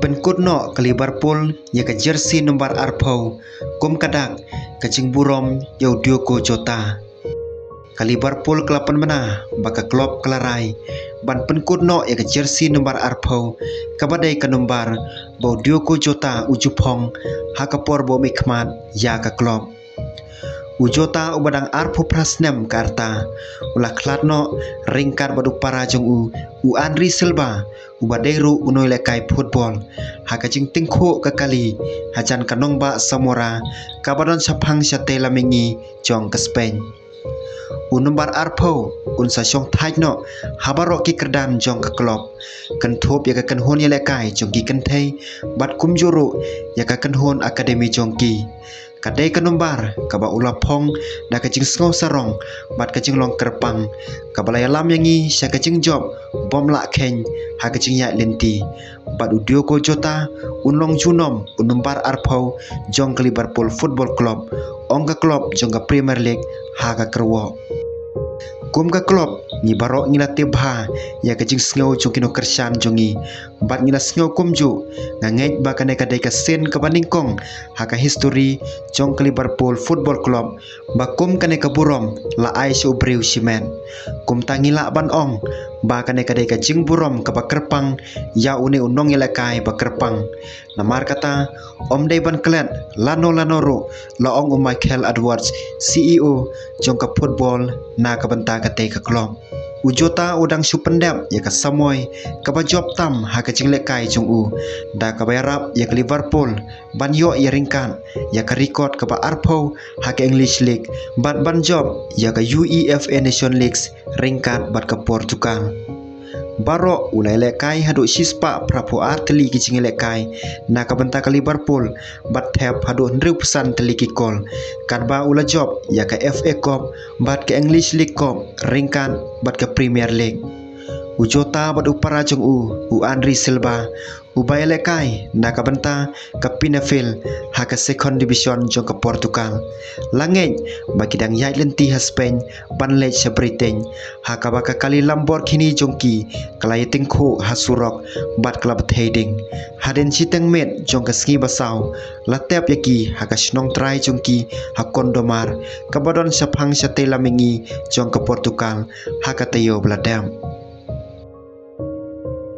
Penkut no ke Liverpool ya ke jersey nomor arpau kum kadak ke Jingburom ya Diogo Jota. Ke Liverpool kelapan mana baka klub kelarai ban penkut no ya ke jersey nomor arpau ke badai ke nomor bau Diogo Jota ujupong hakapor bau mikmat ya ke klub. Ujota ubadang arpu prasnem karta ulah klatno ringkat baduk para jong u Andri Silva ubaderu unoi lekai football hakajing tingko kekali hajan kanong ba samora kabadon sapang syatela mengi jong ke Spain. Unumbar arpo unsa syong thajno habarok ki kerdan jong ke klub kenthop ya ke kenhon ya lekai jong ki kenthei bat kumjuru ya ke kenhon akademi jong ki kadai kenombar kaba ulah pong da kajing sngau sarong bat kajing long kerpang kabalaya lam yangi sya kajing job bom la khen ha kajing ya lenti bat Diogo Jota unlong junom unumbar arpau jong ke Liverpool Football Club ong ke klub jong ke Premier League ha ka kerwo kum ka klub ni barok ngila tebha ya kajing sngau jong kino kersan jongi bat ngila sngau kumju nganget ba kanai kadai ka sen ka baningkong ha ka history jong ke Liverpool Football Club ba kum kanai ka burom la ai shu breu simen kum tangila ban ong ba kanai kadai ka jing burom ka ba kerpang ya une unong ila kai ba kerpang namar kata om dei ban klet lanoro la ong Michael Edwards CEO jong ka football na ka banta ka te ka klub. Ujota udang supendap ya ka samoy ka ba job tam ha ka jinglek kai jong u da ka bayarap ya ka Liverpool ban yo ya ringkan ya ka record ka ba arpo ha ka English League bat ban job ya ka UEFA Nation Leagues ringkat bat ka Portugal. Baro ulai lekai hadu sispa prapo arteli ki jinglek na ka banta ka Liverpool bat thep hadu 100% teli ki kol kan ba ula job ya ka FA Cup bat ka English League Cup ringkan bat ka Premier League. Ujota bat upara jong u Andri Silva ubay lekai na ka banta ka Pinafil ha ka second division jong ka Portugal. Langit bagi dang yai lenti ha Spain ban lej sa Britain ha ka baka kali Lamborghini jong ki kalai tingko ha surok bat klub heading haden siteng met jong ka sngi basau latep yaki ha ka snong try jong ki ha kondomar kabadon sa phang sa tela mengi jong ka Portugal ha ka tayo bladam.